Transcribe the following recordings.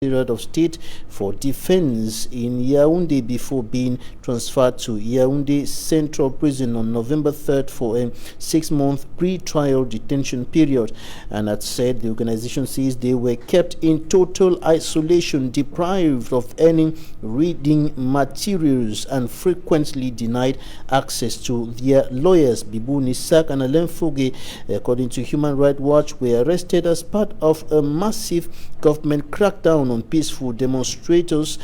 Secretariat of State for Defense in Yaoundé before being transferred to Yaoundé Central Prison on November 3rd for a 6-month pre-trial detention period. And that said, the organization says they were kept in total isolation, deprived of any reading materials, and frequently denied access to their lawyers. Bibu Nisak and Alain Fogue, according to Human Rights Watch, were arrested as part of a massive government crackdown on peaceful demonstrations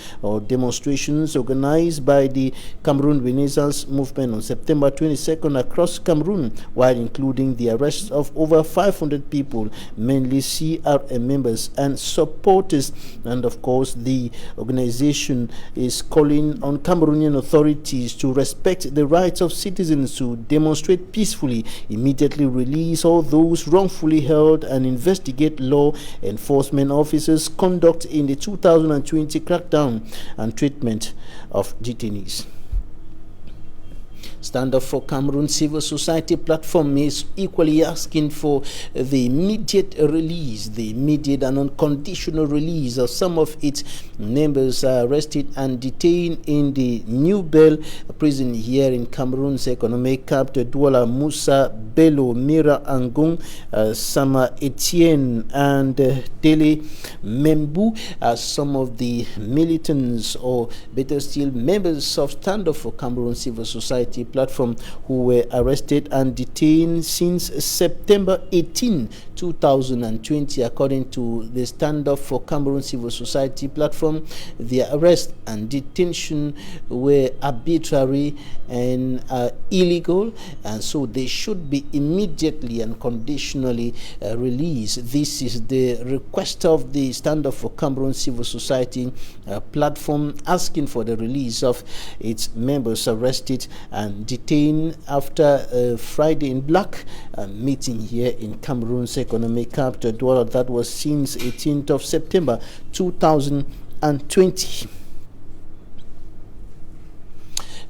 organized by the Cameroon Renaissance Movement on September 22nd across Cameroon, while including the arrest of over 500 people, mainly CRM members and supporters. And of course, the organization is calling on Cameroonian authorities to respect the rights of citizens to demonstrate peacefully, immediately release all those wrongfully held, and investigate law enforcement officers' conduct in the 2020 crackdown and treatment of detainees. Stand Up for Cameroon civil society platform is equally asking for the immediate release, the immediate and unconditional release of some of its members arrested and detained in the New Bell prison here in Cameroon's economic capital, Douala. Musa Bello, Mira Angung, Sama Etienne, and Dele Membu as some of the militants, or better still, members of Stand Up for Cameroon civil society platform who were arrested and detained since September 18, 2020. According to the Stand Up for Cameroon civil society platform, the arrest and detention were arbitrary and illegal, and so they should be immediately and conditionally released. This is the request of the Stand Up for Cameroon civil society platform, asking for the release of its members arrested and detained after a Friday in Black meeting here in Cameroon's economic capital, Douala, that was since 18th of September 2020.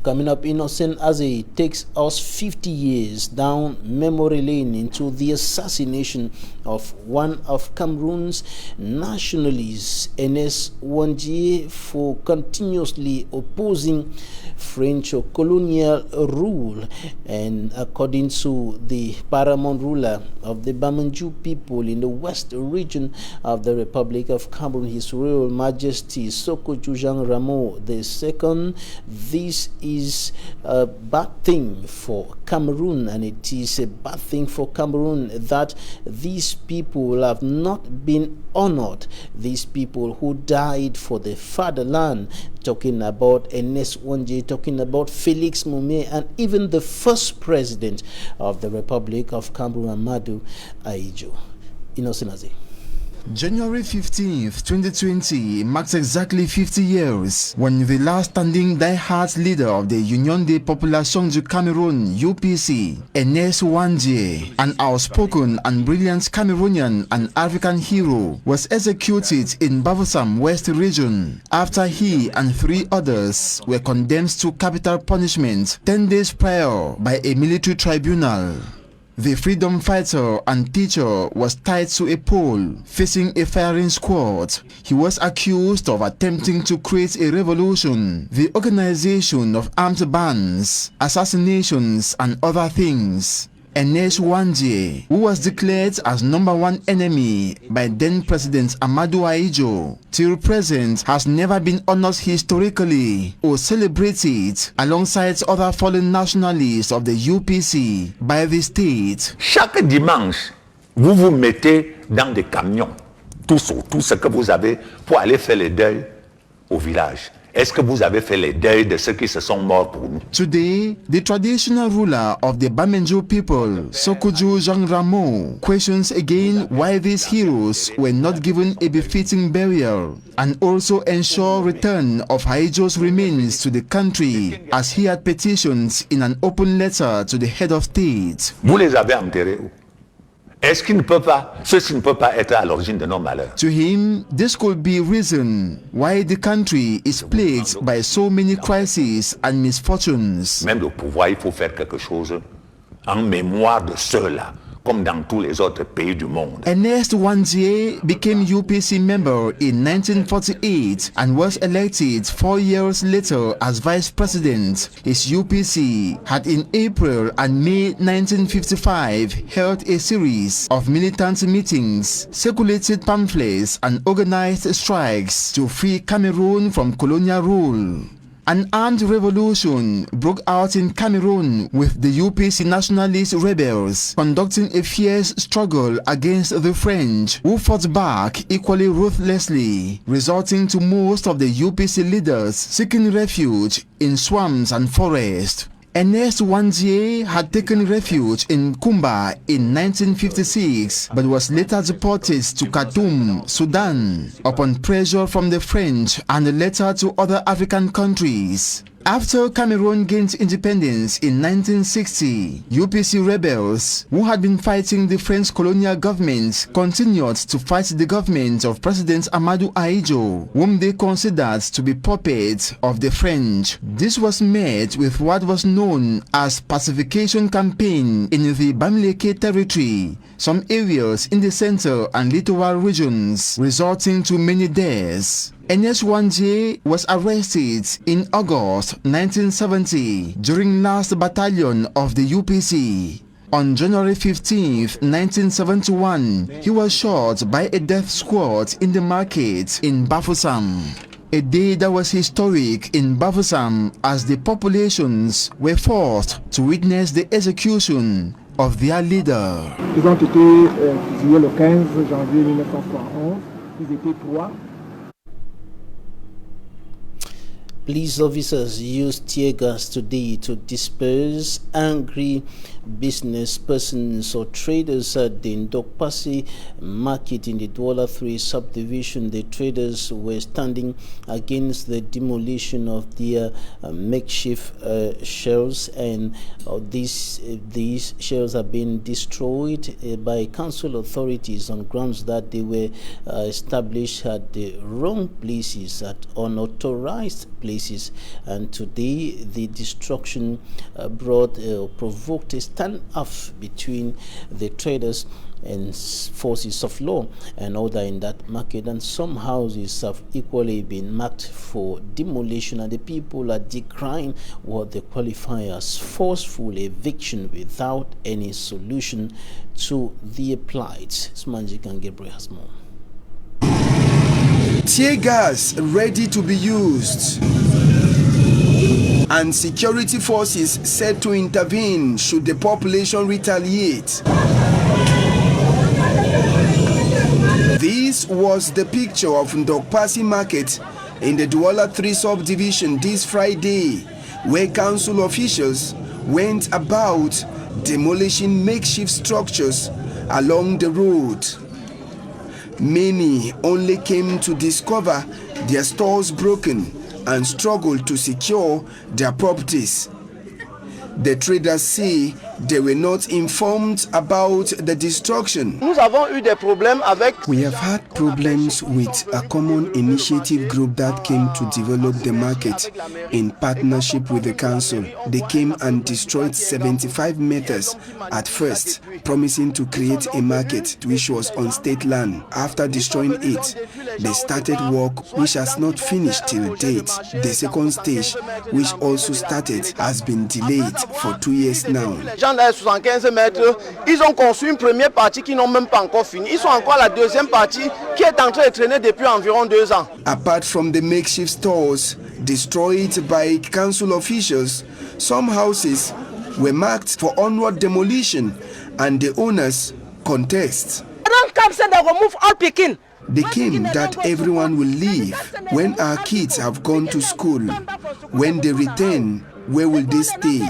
Coming up, Innocent Aze takes us 50 years down memory lane into the assassination of one of Cameroon's nationalists, Ernest Wandier, for continuously opposing French colonial rule. And according to the paramount ruler of the Bamanju people in the west region of the Republic of Cameroon, His Royal Majesty Soko Jujang Ramo II, this is a bad thing for Cameroon, and it is a bad thing for Cameroon that these people have not been honored. These people who died for the fatherland, talking about Ernest Wandier, talking about Felix Moumet, and even the first president of the Republic of Cameroon, Amadou Ahidjo. Innocent Aze. January 15th, 2020 marks exactly 50 years when the last standing die-hard leader of the Union des Populations du Cameroun, UPC, Ernest Wandier, an outspoken and brilliant Cameroonian and African hero, was executed in Bavoussam West region after he and 3 others were condemned to capital punishment 10 days prior by a military tribunal. The freedom fighter and teacher was tied to a pole facing a firing squad. He was accused of attempting to create a revolution, the organization of armed bands, assassinations, and other things. Ernest Wandier, who was declared as #1 enemy by then President Amadou Ahidjo, till present has never been honored historically or celebrated alongside other fallen nationalists of the UPC by the state. Chaque dimanche, vous vous mettez dans des camions, tout ce que vous avez, pour aller faire les deuils au village. Est-ce que vous avez fait les deuils de ceux qui se sont morts pour nous? Today, the traditional ruler of the Bamenjo people, Sokojo Jean Ramo, questions again why these heroes were not given a befitting burial, and also ensure return of Ahidjo's remains to the country, as he had petitioned in an open letter to the head of state. Vous les avez enterrés où? Est-ce qu'il ne peut pas, ceci ne peut pas être à l'origine de nos malheurs? To him, this could be reason why the country is plagued by so many crises and misfortunes. Même le pouvoir, il faut faire quelque chose en mémoire de ceux-là comme dans tous les autres pays du monde. Ernest Wandier became UPC member in 1948 and was elected 4 years later as vice president. His UPC had in April and May 1955 held a series of militant meetings, circulated pamphlets and organized strikes to free Cameroon from colonial rule. An armed revolution broke out in Cameroon with the UPC nationalist rebels conducting a fierce struggle against the French, who fought back equally ruthlessly, resulting to most of the UPC leaders seeking refuge in swamps and forests. Ernest Wandier had taken refuge in Kumba in 1956 but was later deported to Khartoum, Sudan, upon pressure from the French and later to other African countries. After Cameroon gained independence in 1960, UPC rebels, who had been fighting the French colonial government, continued to fight the government of President Amadou Ahidjo, whom they considered to be puppets of the French. This was met with what was known as pacification campaign in the Bamileke territory, some areas in the center and littoral regions, resulting to many deaths. Ernest Wandier was arrested in August 1970 during last battalion of the UPC. On January 15, 1971, he was shot by a death squad in the market in Bafoussam. A day that was historic in Bafoussam as the populations were forced to witness the execution of their leader. Ils ont été fusillés le 15 janvier 1971. Ils étaient 3. Police officers used tear gas today to disperse angry business persons or traders at the Ndokpasi market in the Douala 3 subdivision. The traders were standing against the demolition of their makeshift shelves, and these shelves have been destroyed by council authorities on grounds that they were established at the wrong places, at unauthorized places. And today the destruction provoked a standoff between the traders and forces of law and order in that market, and some houses have equally been marked for demolition, and the people are decrying what they qualify as forceful eviction without any solution to their plight. Smanjik and Gabriel has more. Tear gas ready to be used, and security forces set to intervene should the population retaliate. This was the picture of Ndokpasi Market in the Douala 3 subdivision this Friday, where council officials went about demolishing makeshift structures along the road. Many only came to discover their stores broken and struggled to secure their properties. The traders say they were not informed about the destruction. We have had problems with a common initiative group that came to develop the market in partnership with the council. They came and destroyed 75 meters at first, promising to create a market which was on state land. After destroying it, they started work which has not finished till date. The second stage, which also started, has been delayed for 2 years now. Ils ont construit une première partie qui n'ont même pas encore fini. Ils sont encore à la deuxième partie qui est en train de traîner depuis environ 2 ans. Apart from the makeshift stores destroyed by council officials, some houses were marked for onward demolition and the owners contest. They claim that everyone will leave when our kids have gone to school. When they return, where will they stay?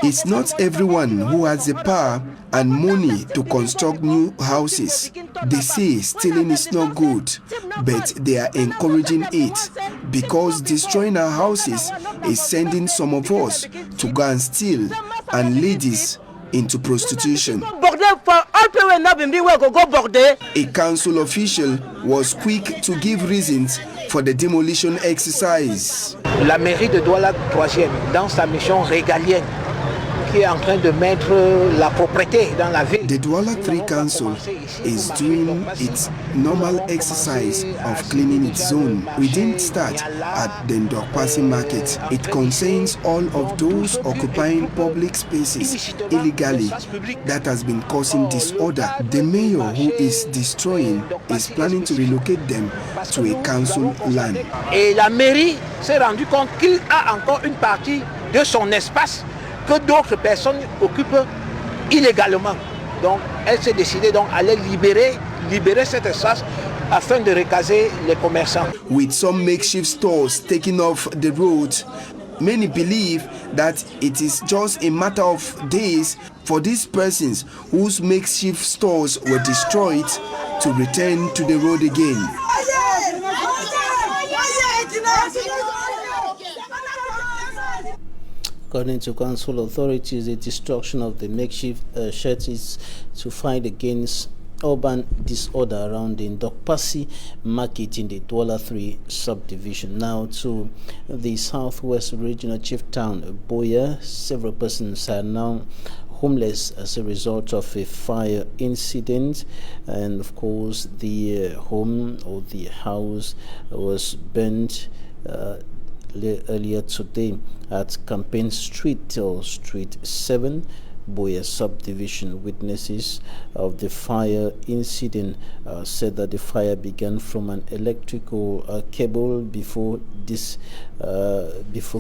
It's not everyone who has the power and money to construct new houses. They say stealing is not good, but they are encouraging it because destroying our houses is sending some of us to go and steal and ladies into prostitution. A council official was quick to give reasons for the demolition exercise. La mairie de Douala 3e, dans sa mission régalienne, qui est en train de mettre la propreté dans la ville. The Douala 3 Council is doing its normal exercise of cleaning its zone. We didn't start at the Ndokpasi market. It concerns all of those occupying public spaces illegally that has been causing disorder. The mayor who is destroying is planning to relocate them to a council land. Et la mairie s'est rendu compte qu'il a encore une partie de son espace que d'autres personnes occupent illégalement. Donc elle s'est décidée donc à libérer cet espace afin de recaser les commerçants. With some makeshift stores taking off the road, many believe that it is just a matter of days for these persons whose makeshift stores were destroyed to return to the road again. According to council authorities, the destruction of the makeshift sheds is to fight against urban disorder around the Ndokpasi market in the Douala 3 subdivision. Now to the southwest regional chief town, Boya. Several persons are now homeless as a result of a fire incident, and of course the home or the house was burnt earlier today at Campaign Street or Street 7, Boya subdivision. Witnesses of the fire incident said that the fire began from an electrical cable before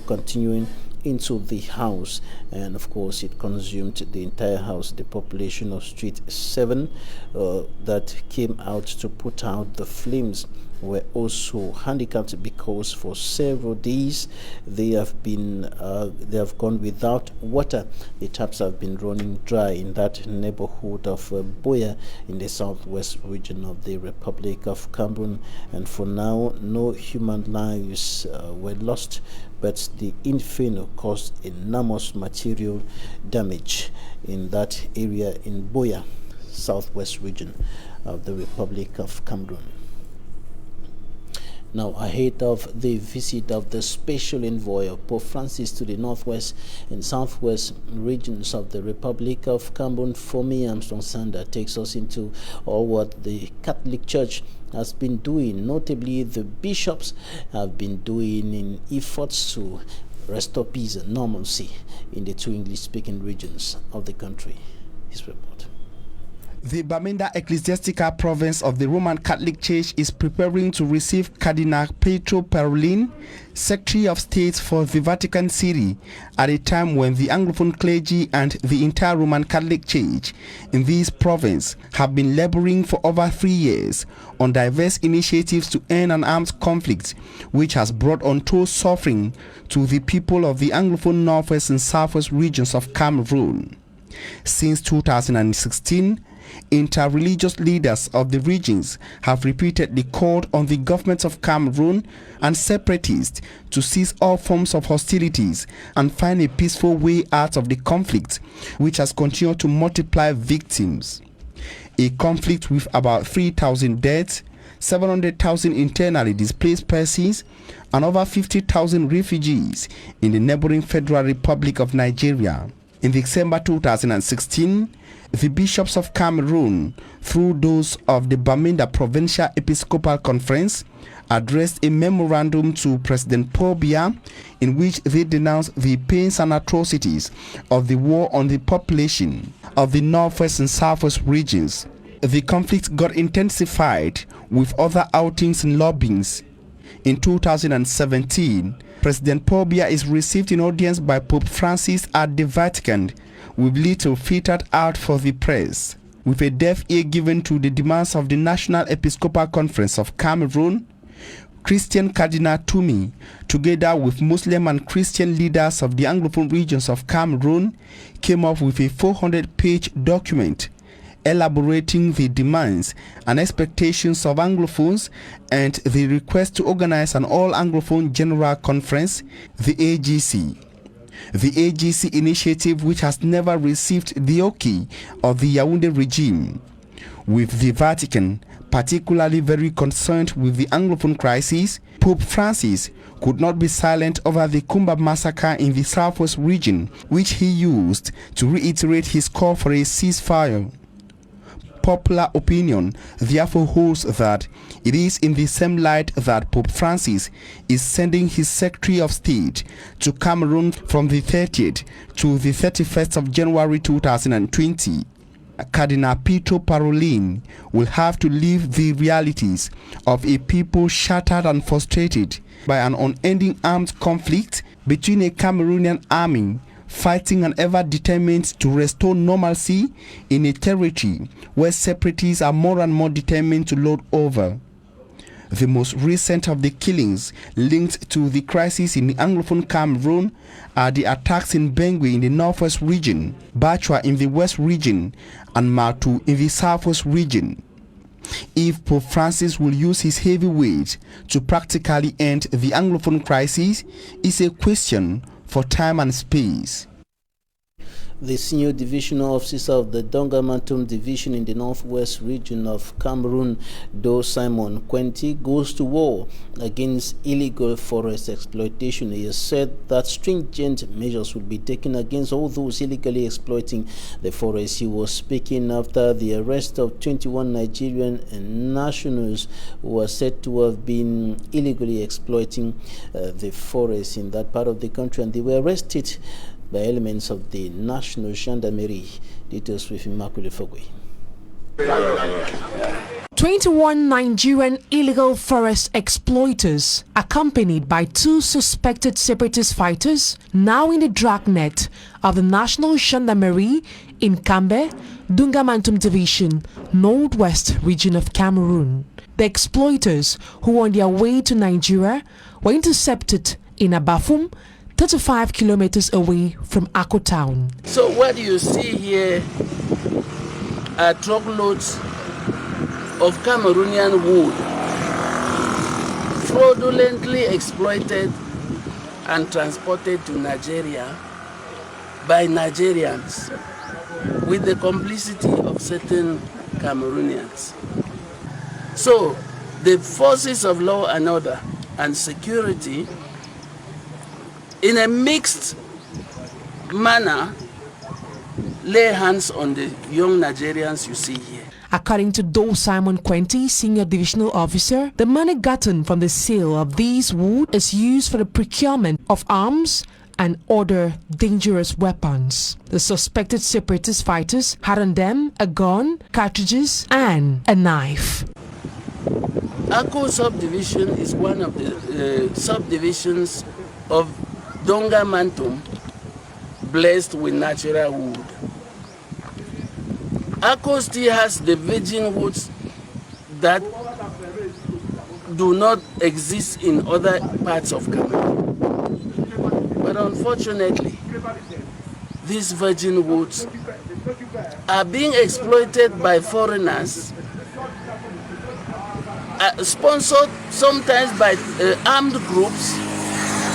continuing into the house, and of course it consumed the entire house. The population of Street 7 that came out to put out the flames were also handicapped because for several days they have gone without water. The taps have been running dry in that neighborhood of Boya in the southwest region of the Republic of Cameroon, and for now no human lives were lost, but the inferno caused enormous material damage in that area in Boya, southwest region of the Republic of Cameroon. Now, ahead of the visit of the special envoy of Pope Francis to the northwest and southwest regions of the Republic of Cameroon, Femi Armstrong-Sander takes us into all what the Catholic Church has been doing. Notably, the bishops have been doing in efforts to restore peace and normalcy in the two English-speaking regions of the country. His report. The Bamenda Ecclesiastical Province of the Roman Catholic Church is preparing to receive Cardinal Pietro Parolin, Secretary of State for the Vatican City, at a time when the Anglophone clergy and the entire Roman Catholic Church in this province have been laboring for over 3 years on diverse initiatives to end an armed conflict which has brought untold suffering to the people of the Anglophone northwest and southwest regions of Cameroon. Since 2016, inter-religious leaders of the regions have repeatedly called on the government of Cameroon and separatists to cease all forms of hostilities and find a peaceful way out of the conflict, which has continued to multiply victims. A conflict with about 3,000 deaths, 700,000 internally displaced persons, and over 50,000 refugees in the neighboring Federal Republic of Nigeria. In December 2016, the bishops of Cameroon, through those of the Bamenda Provincial Episcopal Conference, addressed a memorandum to President Paul Biya in which they denounced the pains and atrocities of the war on the population of the northwest and southwest regions. The conflict got intensified with other outings and lobbyings. In 2017, President Paul Biya is received in audience by Pope Francis at the Vatican, with little filtered out for the press. With a deaf ear given to the demands of the National Episcopal Conference of Cameroon, Christian Cardinal Tumi, together with Muslim and Christian leaders of the Anglophone regions of Cameroon, came up with a 400-page document elaborating the demands and expectations of Anglophones and the request to organize an all-Anglophone General Conference, the AGC. The AGC initiative, which has never received the okay of the Yaoundé regime. With the Vatican, Particularly very concerned with the Anglophone crisis, Pope Francis could not be silent over the Kumba massacre in the southwest region, which he used to reiterate his call for a ceasefire. Popular opinion therefore holds that it is in the same light that Pope Francis is sending his Secretary of State to Cameroon from the 30th to the 31st of January 2020. Cardinal Pietro Parolin will have to live the realities of a people shattered and frustrated by an unending armed conflict between a Cameroonian army fighting and ever determined to restore normalcy in a territory where separatists are more and more determined to lord over. The most recent of the killings linked to the crisis in the Anglophone Cameroon are the attacks in Bangui in the northwest region, Bachwa in the west region, and Matu in the southwest region. If Pope Francis will use his heavy weight to practically end the Anglophone crisis is a question for time and space. The senior divisional officer of the Donga-Mantum division in the northwest region of Cameroon, Do Simon Quenti, goes to war against illegal forest exploitation. He has said that stringent measures will be taken against all those illegally exploiting the forest. He was speaking after the arrest of 21 Nigerian nationals who were said to have been illegally exploiting the forest in that part of the country, and they were arrested by elements of the National Gendarmerie. Details with Immaculate Fogwe. 21 Nigerian illegal forest exploiters, accompanied by 2 suspected separatist fighters, now in the dragnet of the National Gendarmerie in Kamer, Donga-Mantum Division, northwest region of Cameroon. The exploiters, who were on their way to Nigeria, were intercepted in Abafum, 35 kilometers away from Akko town. So what you see here are truckloads of Cameroonian wood fraudulently exploited and transported to Nigeria by Nigerians with the complicity of certain Cameroonians. So the forces of law and order and security, in a mixed manner, lay hands on the young Nigerians you see here. According to Do Simon Quenti, senior divisional officer, the money gotten from the sale of these wood is used for the procurement of arms and other dangerous weapons. The suspected separatist fighters had on them a gun, cartridges, and a knife. Akko subdivision is one of the subdivisions of Donga-Mantum, blessed with natural wood. Akko still has the virgin woods that do not exist in other parts of Cameroon. But unfortunately, these virgin woods are being exploited by foreigners, sponsored sometimes by armed groups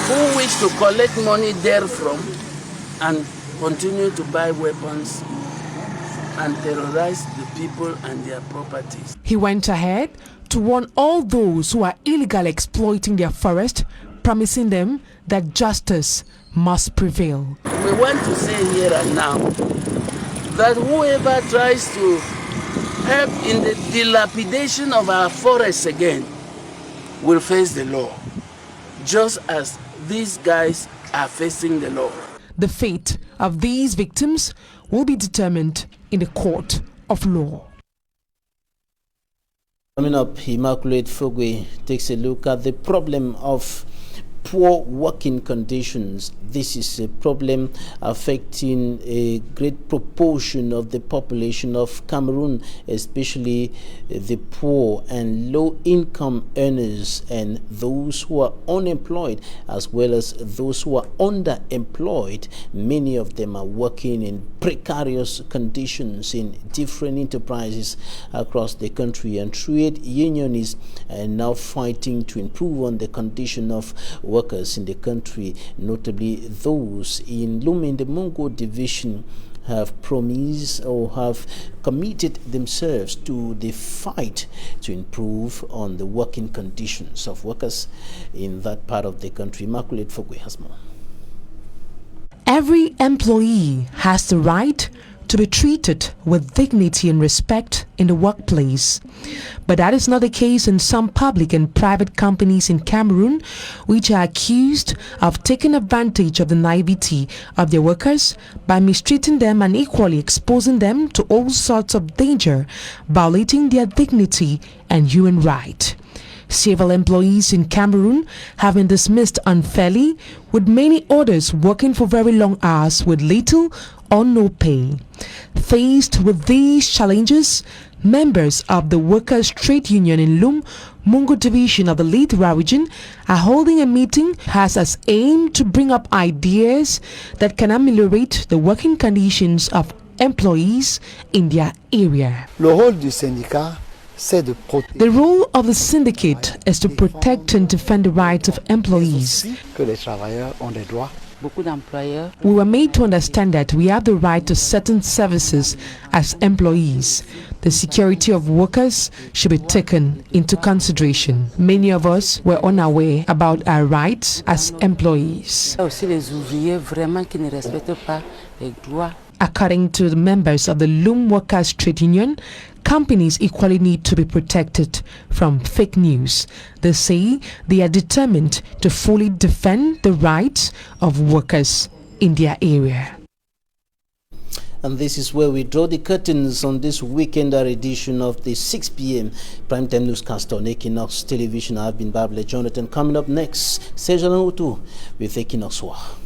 who wish to collect money therefrom and continue to buy weapons and terrorize the people and their properties. He went ahead to warn all those who are illegally exploiting their forest, promising them that justice must prevail. We want to say here and now that whoever tries to help in the dilapidation of our forests again will face the law, just as these guys are facing the law. The fate of these victims will be determined in the court of law. Coming up, Immaculate Fogwe takes a look at the problem of poor working conditions. This is a problem affecting a great proportion of the population of Cameroon, especially the poor and low-income earners and those who are unemployed, as well as those who are underemployed. Many of them are working in precarious conditions in different enterprises across the country, and trade unions are now fighting to improve on the condition of workers in the country, notably those in Lumendemongo division have promised or have committed themselves to the fight to improve on the working conditions of workers in that part of the country. Immaculate Fogwe has more. Every employee has the right to be treated with dignity and respect in the workplace. But that is not the case in some public and private companies in Cameroon, which are accused of taking advantage of the naivety of their workers by mistreating them and equally exposing them to all sorts of danger, violating their dignity and human right. Several employees in Cameroon have been dismissed unfairly, with many others working for very long hours with little or no pay. Faced with these challenges, members of the Workers' Trade Union in Lum, Mungo Division of the Lithra region are holding a meeting has as aim to bring up ideas that can ameliorate the working conditions of employees in their area. Le rôle du syndicat, the role of the syndicate is to protect and defend the rights of employees. We were made to understand that we have the right to certain services as employees. The security of workers should be taken into consideration. Many of us were unaware about our rights as employees. According to the members of the Loom Workers' Trade Union, companies equally need to be protected from fake news. They say they are determined to fully defend the rights of workers in their area. And this is where we draw the curtains on this weekend edition of the 6 p.m. primetime newscast on Equinoxe Television. I've been Babler Jonathan. Coming up next, Sejan Utu with Equinoxe.